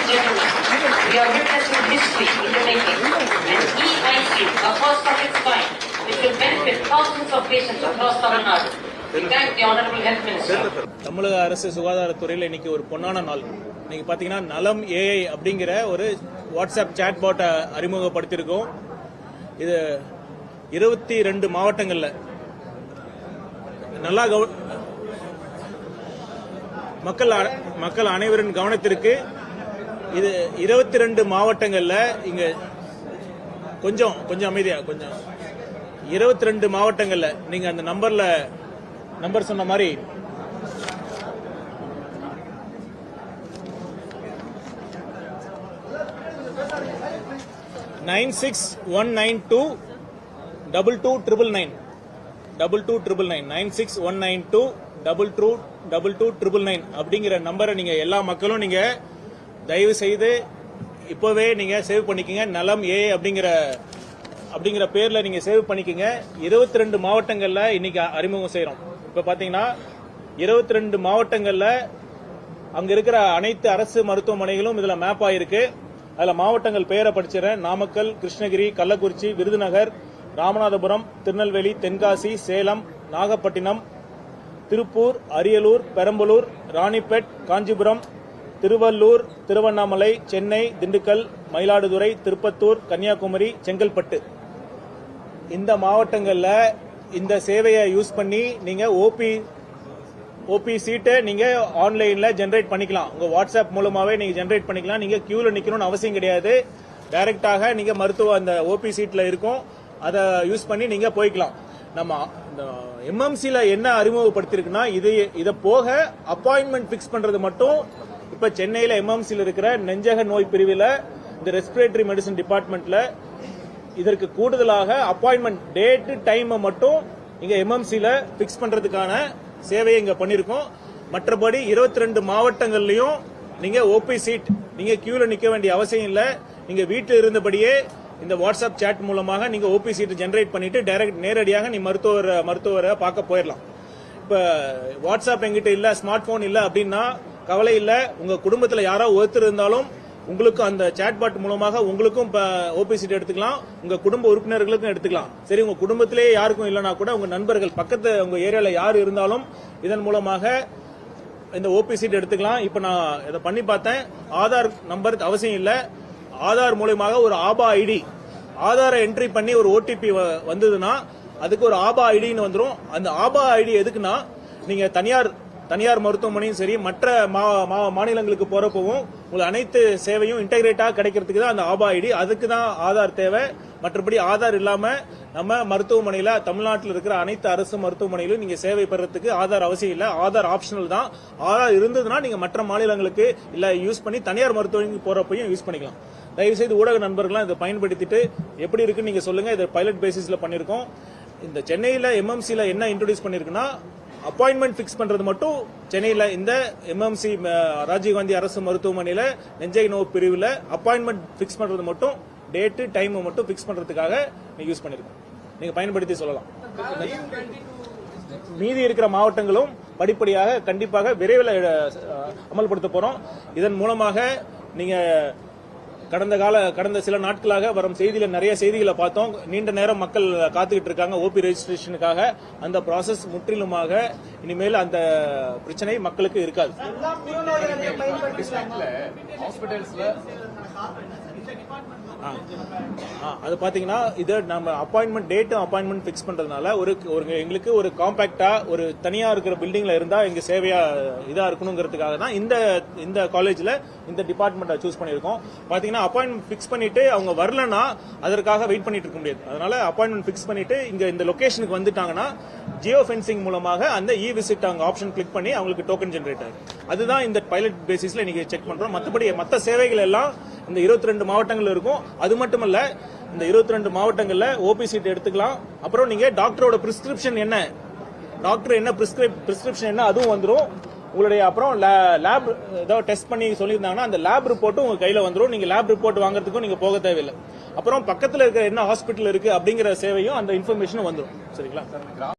and gentlemen, we are witnessing history in the making. An EIC, a first of its kind, which will benefit thousands of patients across Tamil Nadu. We thank the Honorable Health Minister. தமிழக அரசு சுகாதாரத்துறையில் இன்னைக்கு ஒரு பொன்னான நாள். இன்னைக்கு பாத்தீங்கன்னா நலம் ஏஐ அப்படிங்கிற ஒரு வாட்ஸ்அப் சாட் பாட்டை அறிமுகப்படுத்தியிருக்கோம். இது 22 மாவட்டங்கள்ல நல்லா மக்கள் அனைவரின் கவனத்திற்கு இது 22 மாவட்டங்கள்ல இங்க கொஞ்சம் அமைதியா 22 மாவட்டங்கள்ல நீங்க அந்த நம்பர் சொன்ன மாதிரி $9619222999 $9619222999 அப்படிங்கிற நம்பரை நீங்க எல்லா மக்களும் நீங்க தயவு செய்து இப்பவே நீங்க சேவ் பண்ணிக்கங்க. நலம் ஏ அப்படிங்கிற பேர்ல நீங்க சேவ் பண்ணிக்கங்க. 22 மாவட்டங்கள்ல இன்னைக்கு அறிமுகம் செய்யறோம். இப்ப பாத்தீங்கன்னா 22 மாவட்டங்கள்ல அங்க இருக்கிற அனைத்து அரசு மருத்துவமனைகளும் இதுல மேப் ஆயிருக்கு. அதுல மாவட்டங்கள் பெயரை படிச்சிடறேன். நாமக்கல், கிருஷ்ணகிரி, கள்ளக்குறிச்சி, விருதுநகர், ராமநாதபுரம், திருநெல்வேலி, தென்காசி, சேலம், நாகப்பட்டினம், திருப்பூர், அரியலூர், பெரம்பலூர், ராணிப்பேட், காஞ்சிபுரம், திருவள்ளூர், திருவண்ணாமலை, சென்னை, திண்டுக்கல், மயிலாடுதுறை, திருப்பத்தூர், கன்னியாகுமரி, செங்கல்பட்டு இந்த மாவட்டங்கள்ல இந்த சேவையை யூஸ் பண்ணி நீங்க ஓபி சீட்டை நீங்க ஆன்லைன்ல ஜெனரேட் பண்ணிக்கலாம். உங்க வாட்ஸ்அப் மூலமாவே நீங்க ஜெனரேட் பண்ணிக்கலாம். நீங்க கியூல நிக்கணும்னு அவசியம் கிடையாது. டைரக்டாக நீங்க மருத்துவ அந்த ஓபி சீட்ல இருக்கும், அதை யூஸ் பண்ணி நீங்க போய்க்கலாம். நம்ம எம்எம்சில என்ன அறிமுகப்படுத்திருக்குன்னா இதை போக அப்பாயின்மெண்ட் பிக்ஸ் பண்றது மட்டும் இப்ப சென்னையில எம்எம்சில இருக்கிற நெஞ்சக நோய் பிரிவில் இந்த ரெஸ்பிரேட்டரி மெடிசன் டிபார்ட்மெண்ட்ல இதற்கு கூடுதலாக அப்பாயின்மெண்ட் டேட் டைம் மட்டும் இங்க எம்எம்சில பிக்ஸ் பண்றதுக்கான சேவையை இங்க பண்ணிருக்கோம். மற்றபடி 22 மாவட்டங்கள்லயும் நீங்க ஓபி சீட் நீங்க கியூல நிக்க வேண்டிய அவசியம் இல்ல. நீங்க வீட்டில் இருந்தபடியே இந்த வாட்ஸ்அப் சாட் மூலமாக நீங்க ஓபி சீட் ஜெனரேட் பண்ணிட்டு நேரடியாக நீ மருத்துவரை பார்க்க போயிடலாம். இப்ப வாட்ஸ்அப் எங்கிட்ட இல்ல, ஸ்மார்ட் போன் இல்ல அப்படின்னா கவலை இல்ல. உங்க குடும்பத்துல யாரோ ஒருத்தர் இருந்தாலும் உங்களுக்கு அந்த சாட் பாட் மூலமாக உங்களுக்கும் ஓபி சீட் எடுத்துக்கலாம், உங்க குடும்ப உறுப்பினர்களுக்கும் எடுத்துக்கலாம். சரி, உங்க குடும்பத்திலேயே யாருக்கும் இல்லைன்னா கூட உங்க நண்பர்கள் பக்கத்து உங்க ஏரியால யாரு இருந்தாலும் இதன் மூலமாக இந்த ஓபி சீட் எடுத்துக்கலாம். இப்ப நான் இதை பண்ணி பார்த்தேன். ஆதார் நம்பர் அவசியம் இல்ல. ஆதார் மூலமாக ஒரு ஆபா ஐடி, ஆதாரை என்ட்ரி பண்ணி ஒரு ஓடிபி வந்ததுன்னா அதுக்கு ஒரு ஆபா ஐடின்னு வந்துடும். அந்த ஆபா ஐடி எதுக்குன்னா நீங்க தனியார் மருத்துவமனையும் சரி மற்ற மாநிலங்களுக்கு போறப்பவும் உங்களுக்கு அனைத்து சேவையும் இன்டெகிரேட்டா கிடைக்கிறதுக்கு தான் அந்த ஆபா ஐடி. அதுக்கு தான் ஆதார் தேவை. மற்றபடி ஆதார் இல்லாம நம்ம மருத்துவமனையில தமிழ்நாட்டில் இருக்கிற அனைத்து அரசு மருத்துவமனையிலும் நீங்க சேவை பெறறதுக்கு ஆதார் அவசியம் இல்ல. ஆதார் ஆப்ஷனல் தான். ஆதார் இருந்ததுன்னா நீங்க மற்ற மாநிலங்களுக்கு இல்ல யூஸ் பண்ணி தனியார் மருத்துவமனைக்கு போறப்பையும் யூஸ் பண்ணிக்கலாம். தயவுசெய்து ஊடக நண்பர்கள்லாம் இதை பயன்படுத்திட்டு எப்படி இருக்குன்னு நீங்க சொல்லுங்க. இதை பைலட் பேசிஸ்ல பண்ணிருக்கோம். இந்த சென்னையில எம்எம்சில என்ன இன்ட்ரோடியூஸ் பண்ணிருக்குன்னா அப்பாயின்மெண்ட் பிக்ஸ் பண்றது மட்டும் சென்னையில இந்த எம்எம்சி ராஜீவ்காந்தி அரசு மருத்துவமனையில நெஞ்சை நோய் பிரிவில் அப்பாயின்மெண்ட் பிக்ஸ் பண்றது மட்டும் டேட்டு டைம் மட்டும் பிக்ஸ் பண்றதுக்காக நீங்க யூஸ் பண்ணிருக்கோம். நீங்க பயன்படுத்தி சொல்லலாம். மீதி இருக்கிற மாவட்டங்களும் படிப்படியாக கண்டிப்பாக விரைவில் அமல்படுத்த போறோம். இதன் மூலமாக நீங்க கடந்த சில நாட்களாக வரும் செய்தியில நிறைய செய்திகளை பார்த்தோம். நீண்ட நேரம் மக்கள் காத்துக்கிட்டு இருக்காங்க ஓபி ரெஜிஸ்ட்ரேஷனுக்காக. அந்த ப்ராசஸ் முற்றிலுமாக இனிமேல் அந்த பிரச்சனை மக்களுக்கு இருக்காது. அது பாத்தீங்கன்னா இது நம்ம அப்பாயின்மெண்ட் டேட்டும் அப்பாயின்மெண்ட் பிக்ஸ் பண்றதுனால எங்களுக்கு ஒரு காம்பாக்டா ஒரு தனியா இருக்கிற பில்டிங்ல இருந்தா எங்க சேவையா இதா இருக்கணுங்கிறதுக்காக தான் இந்த காலேஜ்ல இந்த டிபார்ட்மெண்ட் சூஸ் பண்ணிருக்கோம். பாத்தீங்கன்னா அப்பாயின்மெண்ட் பிக்ஸ் பண்ணிட்டு அவங்க வரலன்னா அதற்காக வெயிட் பண்ணிட்டு இருக்க முடியாது. அதனால அப்பாயின்மெண்ட் பிக்ஸ் பண்ணிட்டு இங்க இந்த லொகேஷனுக்கு வந்துட்டாங்கன்னா ஜியோ ஃபென்சிங் மூலமாக அந்த இ விசிட் அவங்க ஆப்ஷன் கிளிக் பண்ணி அவங்களுக்கு டோக்கன் ஜெனரேட் ஆகும். அதுதான் இந்த பைலட் பேசிஸ்ல இன்னைக்கு செக் பண்றோம். மற்றபடி மற்ற சேவைகள் எல்லாம் இந்த 22 மாவட்டங்கள் இருக்கும். அது மட்டுமல்ல, இந்த 22 மாவட்டங்கள்ல ஓபி சீட் எடுத்துக்கலாம். அப்புறம் நீங்க டாக்டரோட பிரிஸ்கிரிப்ஷன் என்ன, டாக்டர் என்ன பிரிஸ்கிரிப்ஷன் என்ன அதுவும் வந்துடும். உங்களுடைய அப்புறம் லேப் ஏதாவது டெஸ்ட் பண்ணி சொல்லியிருந்தாங்கன்னா அந்த லேப் ரிப்போர்ட்டும் உங்க கையில வந்துடும். நீங்க லேப் ரிப்போர்ட் வாங்குறதுக்கும் நீங்க போக தேவையில்லை. அப்புறம் பக்கத்துல இருக்கிற என்ன ஹாஸ்பிட்டல் இருக்கு அப்படிங்கிற சேவையும் அந்த இன்ஃபர்மேஷனும் வந்துடும். சரிங்களா?